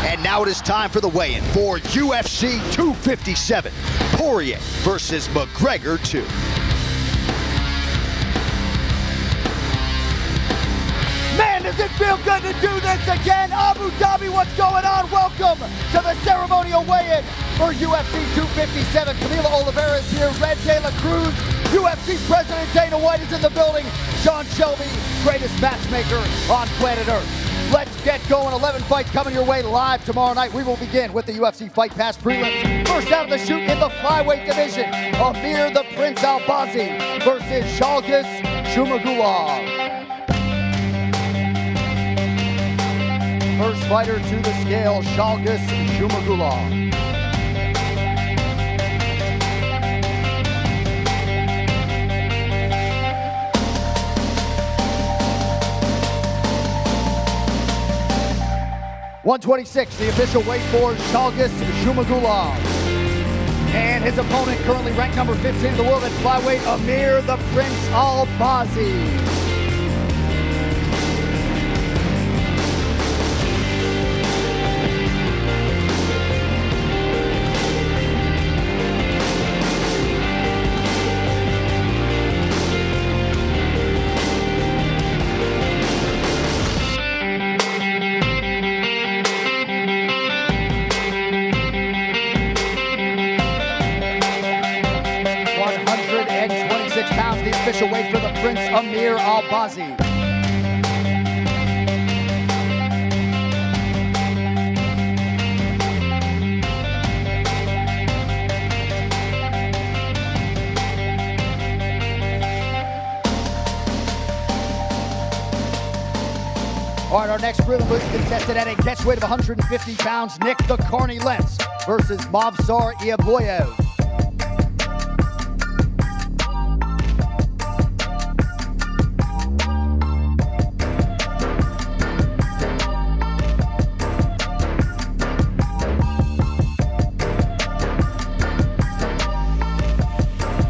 And now it is time for the weigh-in for UFC 257. Poirier versus McGregor 2. Man, does it feel good to do this again? Abu Dhabi, what's going on? Welcome to the ceremonial weigh-in for UFC 257. Camila Oliveira is here, Red De La Cruz, UFC President Dana White is in the building. Sean Shelby, greatest matchmaker on planet Earth. Let's get going. 11 fights coming your way live tomorrow night. We will begin with the UFC Fight Pass prelims. First out of the chute in the flyweight division, Amir the Prince Albazi versus Zhalgas Zhumagulov. First fighter to the scale, Zhalgas Zhumagulov. .126, the official weight for Zhalgas Zhumagulov. And his opponent, currently ranked number 15 in the world at flyweight, Amir the Prince Albazi. 126 pounds, the official weight for the Prince Amir Albazi. All right, our next prelim will be contested at a catch weight of 150 pounds, Nick the Carney Lentz versus Movsar Iabloyev.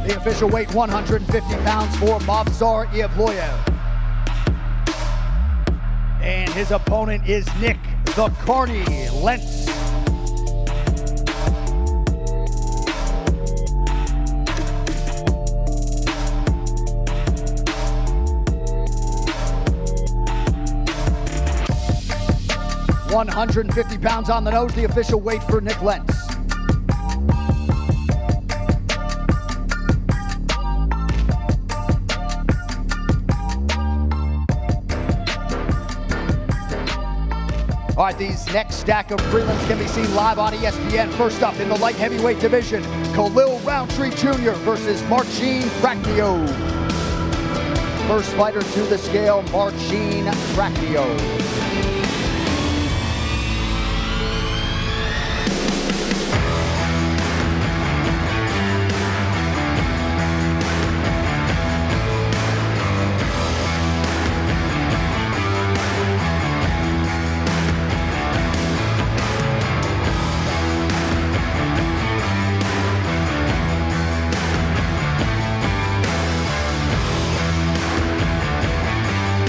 The official weight 150 pounds for Movsar Iabloyev. And his opponent is Nick the Carney Lentz. £150 on the nose, the official weight for Nick Lentz. All right, these next stack of prelims can be seen live on ESPN. First up in the light heavyweight division, Khalil Roundtree Jr. versus Marcin Prachnio. First fighter to the scale, Marcin Prachnio.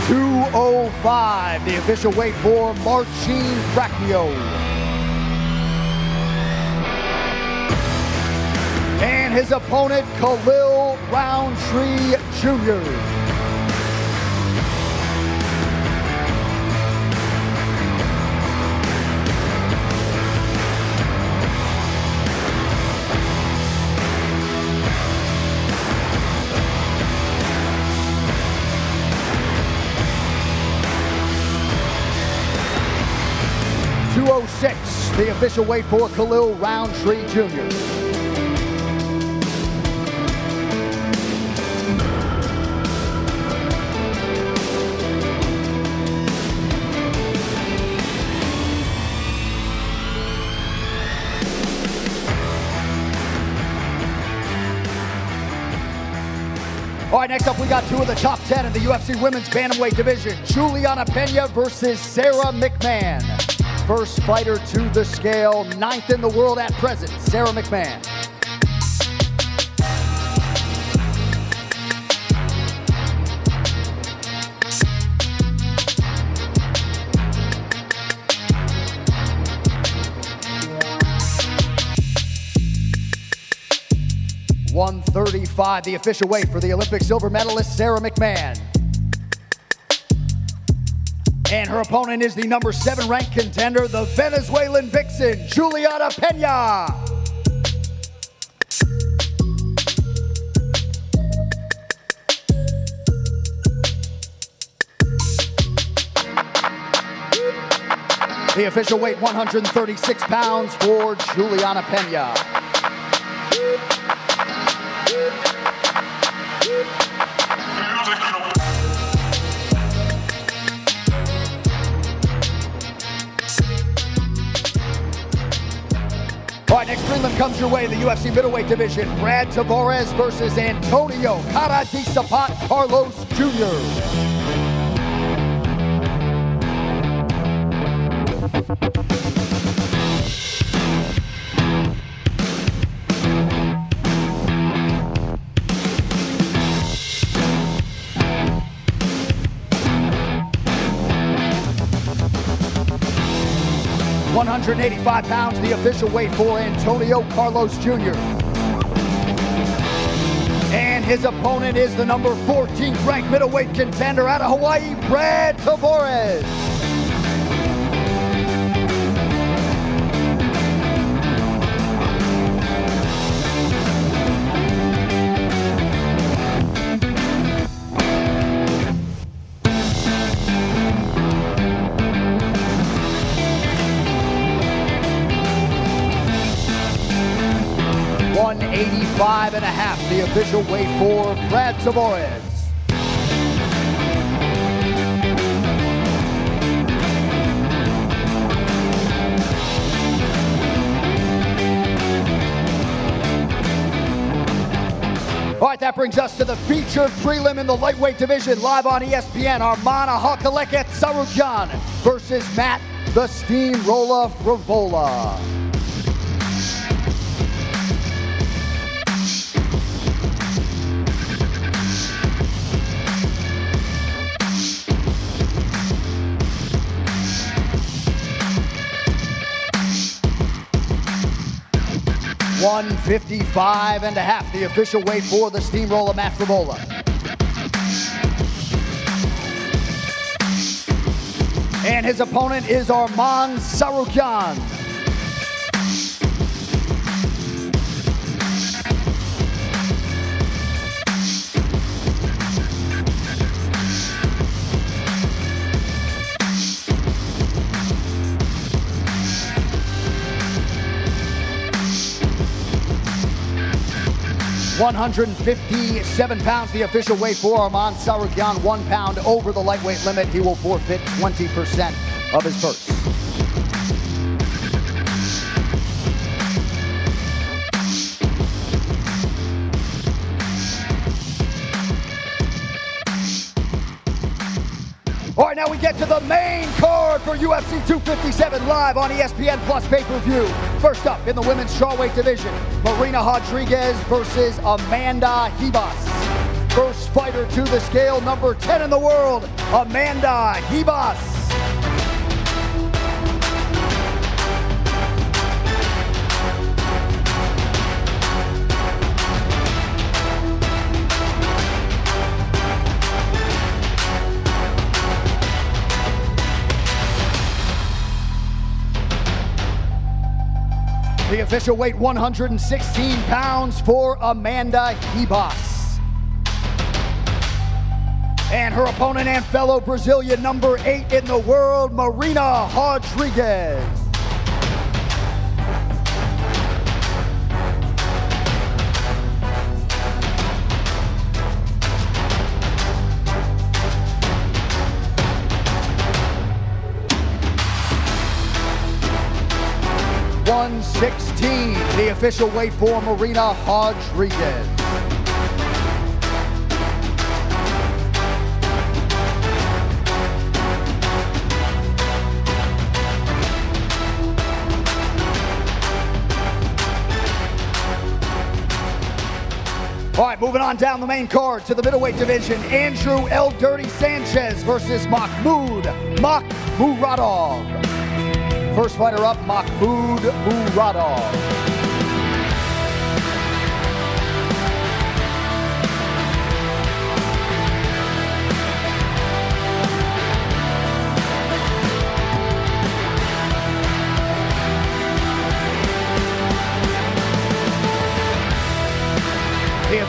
.205, the official weight for Marcin Prachnio. And his opponent, Khalil Roundtree Jr. .206, the official weight for Khalil Roundtree Jr. All right, next up we got two of the top 10 in the UFC Women's Bantamweight division. Juliana Pena versus Sarah McMahon. First fighter to the scale, 9th in the world at present, Sarah McMahon. 135, the official weight for the Olympic silver medalist, Sarah McMahon. And her opponent is the number 7 ranked contender, the Venezuelan vixen, Juliana Pena. The official weight, 136 pounds for Juliana Pena. All right, next prelim comes your way in the UFC middleweight division. Brad Tavares versus Antonio Cara de Sapat Carlos Jr. 185 pounds, the official weight for Antonio Carlos Jr. And his opponent is the number 14th ranked middleweight contender out of Hawaii, Brad Tavares. $185.5, the official weight for Brad Tavares. All right, that brings us to the featured prelim in the lightweight division. Live on ESPN, Armana Hakaleket Sarukyan versus Matt the Steamroller Frivola. $155.5, the official weight for the Steamroller Matt Frivola. And his opponent is Arman Sarukyan. $157, the official weight for Arman Sarukyan, 1 pound over the lightweight limit. He will forfeit 20% of his purse. All right, now we get to the main card for UFC 257 live on ESPN Plus pay-per-view. First up in the women's strawweight division, Marina Rodriguez versus Amanda Ribas. First fighter to the scale, number 10 in the world, Amanda Ribas. The official weight, 116 pounds for Amanda Ribas. And her opponent and fellow Brazilian, number 8 in the world, Marina Rodriguez. $116, the official weight for Marina Rodriguez. All right, moving on down the main card to the middleweight division, Andrew El Dirty Sanchez versus Mahmoud Muradov. First fighter up, Mahmoud Muradov.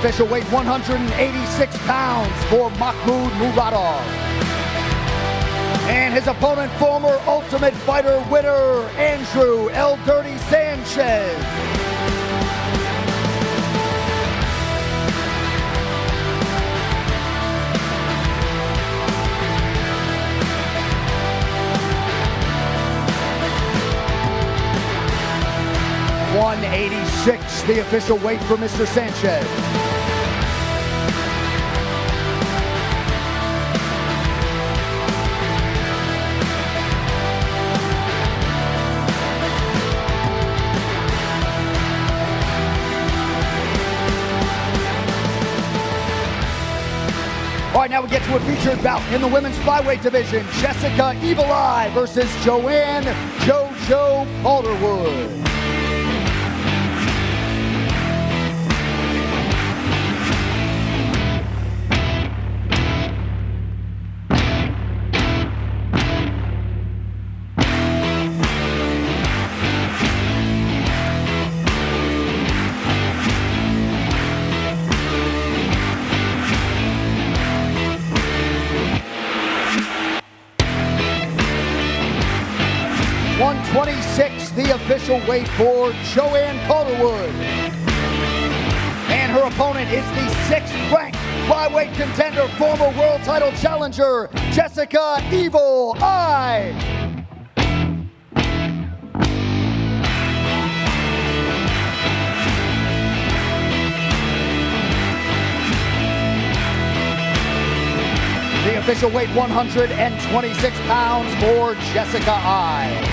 official weight 186 pounds for Mahmoud Muradov. And his opponent, former Ultimate Fighter winner, Andrew El Dirty Sanchez. $186, the official weight for Mr. Sanchez. All right, now we get to a featured bout in the women's flyweight division. Jessica Evil Eye versus Joanne JoJo Calderwood. $126, the official weight for Joanne Calderwood. And her opponent is the 6th ranked flyweight contender, former world title challenger, Jessica Evil Eye. The official weight 126 pounds for Jessica Eye.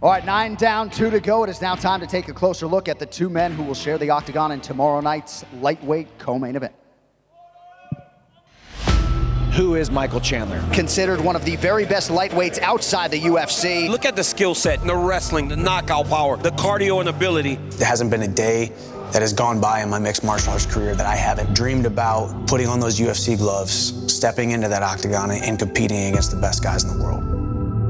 All right, 9 down, 2 to go. It is now time to take a closer look at the two men who will share the octagon in tomorrow night's lightweight co-main event. Who is Michael Chandler? Considered one of the very best lightweights outside the UFC. Look at the skill set, the wrestling, the knockout power, the cardio and ability. There hasn't been a day that has gone by in my mixed martial arts career that I haven't dreamed about putting on those UFC gloves, stepping into that octagon and competing against the best guys in the world.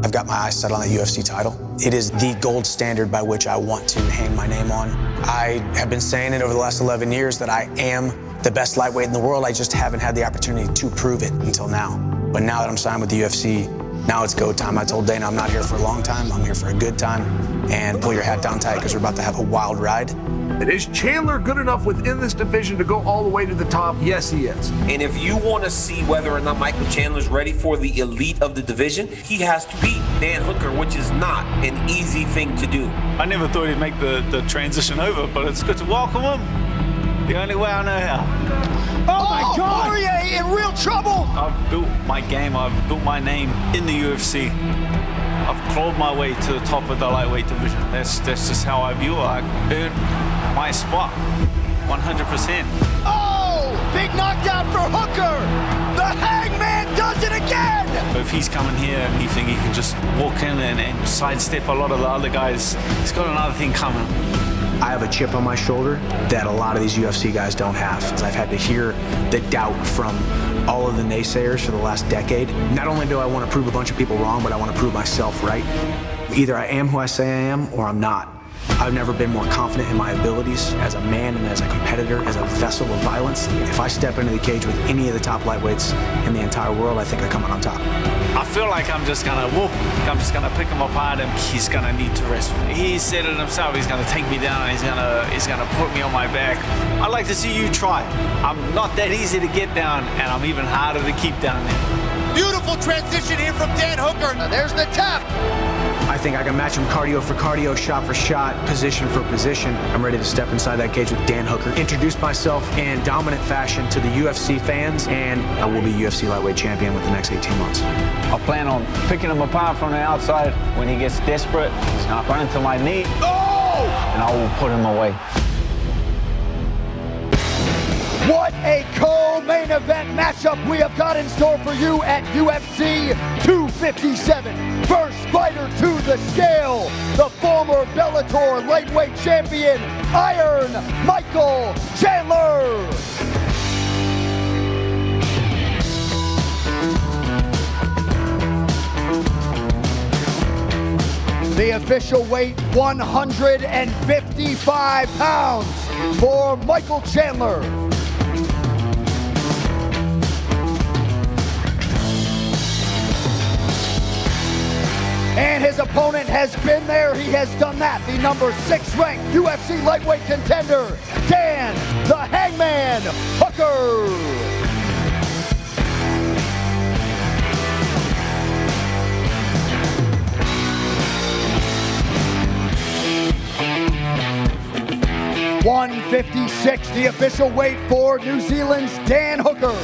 I've got my eyes set on the UFC title. It is the gold standard by which I want to hang my name on. I have been saying it over the last 11 years that I am the best lightweight in the world. I just haven't had the opportunity to prove it until now. But now that I'm signed with the UFC, now it's go time. I told Dana I'm not here for a long time, I'm here for a good time. And pull your hat down tight because we're about to have a wild ride. Is Chandler good enough within this division to go all the way to the top? Yes, he is. And if you want to see whether or not Michael Chandler's ready for the elite of the division, he has to beat Dan Hooker, which is not an easy thing to do. I never thought he'd make the transition over, but it's good to welcome him the only way I know how. Oh my God! Poirier in real trouble! I've built my game, I've built my name in the UFC. I've clawed my way to the top of the lightweight division. That's just how I view it. I earned my spot, 100%. Oh! Big knockdown for Hooker! The Hangman does it again! If he's coming here and you think he can just walk in and sidestep a lot of the other guys, he's got another thing coming. I have a chip on my shoulder that a lot of these UFC guys don't have. I've had to hear the doubt from all of the naysayers for the last decade. Not only do I want to prove a bunch of people wrong, but I want to prove myself right. Either I am who I say I am, or I'm not. I've never been more confident in my abilities as a man and as a competitor, as a vessel of violence. If I step into the cage with any of the top lightweights in the entire world, I think I come out on top. I feel like I'm just gonna whoop. I'm just gonna pick him apart, and he's gonna need to wrestle. He said it himself. He's gonna take me down. He's gonna put me on my back. I'd like to see you try. I'm not that easy to get down, and I'm even harder to keep down there. Beautiful transition here from Dan Hooker. There's the tap. I think I can match him cardio for cardio, shot for shot, position for position. I'm ready to step inside that cage with Dan Hooker, introduce myself in dominant fashion to the UFC fans, and I will be UFC lightweight champion within the next 18 months. I plan on picking him apart from the outside. When he gets desperate, he's gonna run into my knee, and I will put him away. What a co-main event matchup we have got in store for you at UFC 257. First fighter to the scale, the former Bellator lightweight champion, Iron Michael Chandler. The official weight, 155 pounds for Michael Chandler. And his opponent has been there, he has done that. The number 6 ranked UFC lightweight contender, Dan the Hangman Hooker. $156, the official weight for New Zealand's Dan Hooker.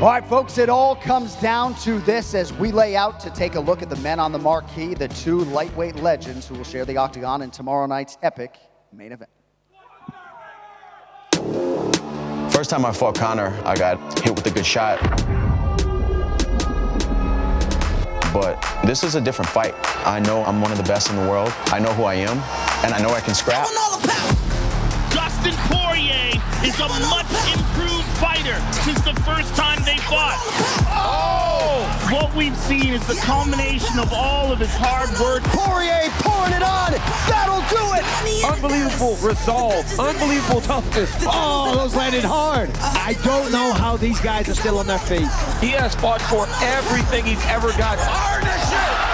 All right, folks, it all comes down to this as we lay out to take a look at the men on the marquee, the 2 lightweight legends who will share the octagon in tomorrow night's epic main event. First time I fought Conor, I got hit with a good shot. But this is a different fight. I know I'm one of the best in the world. I know who I am, and I know I can scrap. Dustin Poirier is a much improved fighter since the first time they fought. Oh! What we've seen is the culmination of all of his hard work. Poirier pouring it on. That'll do it. Unbelievable resolve. Unbelievable toughness. Oh, those landed hard. I don't know how these guys are still on their feet. He has fought for everything he's ever got.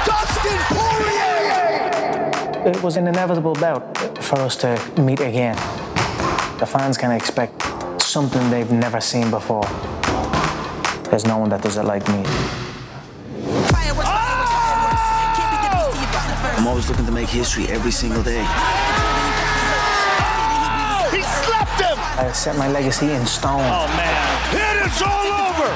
Dustin Poirier! It was an inevitable bout for us to meet again. The fans can expect something they've never seen before. There's no one that does it like me. I'm always looking to make history every single day. He slapped him! I set my legacy in stone. Oh, man. It is all over!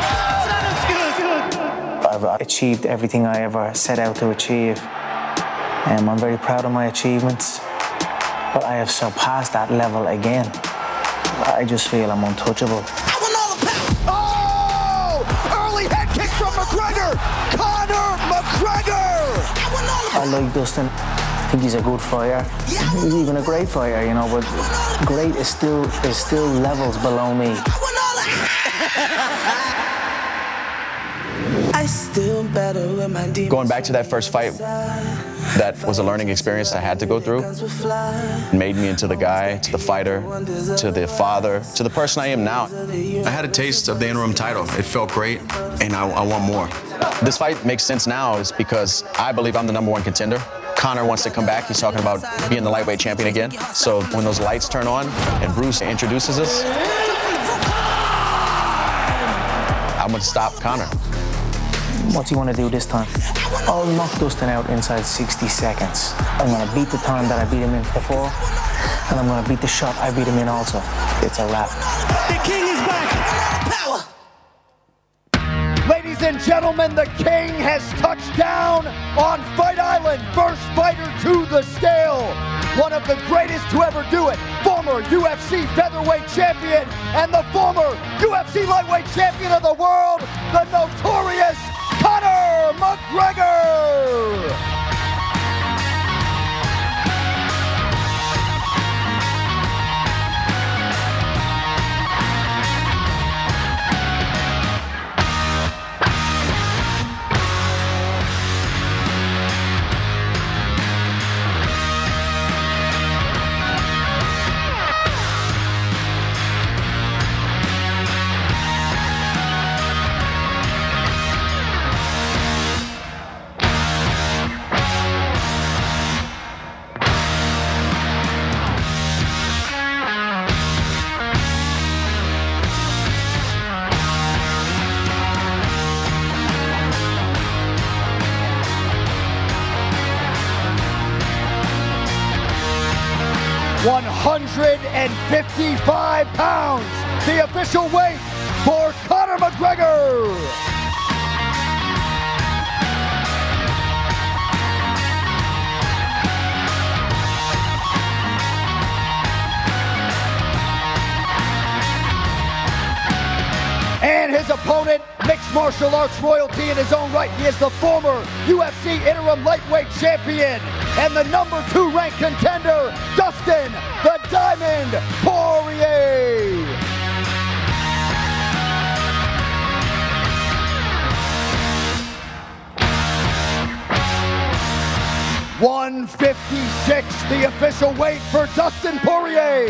I've achieved everything I ever set out to achieve. I'm very proud of my achievements, but I have surpassed that level again. I just feel I'm untouchable. Oh! Early head kick from McGregor! Conor McGregor! I like Dustin. I think he's a good fighter. He's even a great fighter, you know, but great is still levels below me. I still battle with my demons. Going back to that first fight, that was a learning experience I had to go through. It made me into the guy, to the fighter, to the father, to the person I am now. I had a taste of the interim title. It felt great, and I want more. This fight makes sense now is because I believe I'm the #1 contender. Conor wants to come back. He's talking about being the lightweight champion again. So when those lights turn on and Bruce introduces us, I'm going to stop Conor. What do you want to do this time? I'll knock Dustin out inside 60 seconds. I'm going to beat the time that I beat him in before, and I'm going to beat the shot I beat him in also. It's a wrap. The King is back! Ladies and gentlemen, the King has touched down on Fight Island. First fighter to the scale. One of the greatest to ever do it. Former UFC featherweight champion and the former UFC lightweight champion of the world, the notorious Conor McGregor! 155 pounds, the official weight for Conor McGregor. And his opponent, mixed martial arts royalty in his own right. He is the former UFC interim lightweight champion and the #2 ranked contender, Dustin the Diamond Poirier. $156, the official weight for Dustin Poirier.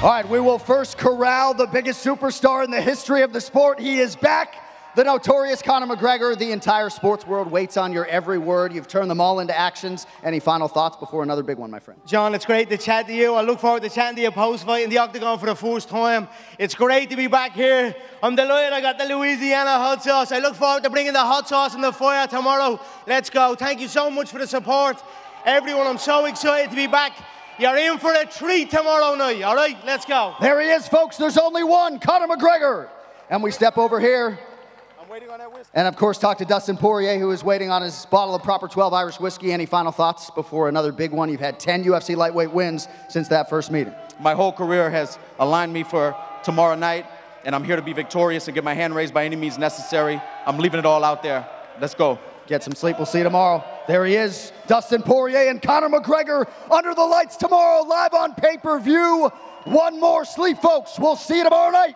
All right, we will first corral the biggest superstar in the history of the sport. He is back, the notorious Conor McGregor. The entire sports world waits on your every word. You've turned them all into actions. Any final thoughts before another big one, my friend? John, it's great to chat to you. I look forward to chatting to you post-fight in the octagon for the first time. It's great to be back here. I'm delighted I got the Louisiana hot sauce. I look forward to bringing the hot sauce in the fire tomorrow. Let's go. Thank you so much for the support. Everyone, I'm so excited to be back. You're in for a treat tomorrow night, all right? Let's go. There he is, folks. There's only one, Conor McGregor. And we step over here. I'm waiting on that whiskey. And, of course, talk to Dustin Poirier, who is waiting on his bottle of proper 12 Irish whiskey. Any final thoughts before another big one? You've had 10 UFC lightweight wins since that first meeting. My whole career has aligned me for tomorrow night, and I'm here to be victorious and get my hand raised by any means necessary. I'm leaving it all out there. Let's go. Get some sleep. We'll see you tomorrow. There he is, Dustin Poirier and Conor McGregor under the lights tomorrow, live on pay-per-view. One more sleep, folks. We'll see you tomorrow night.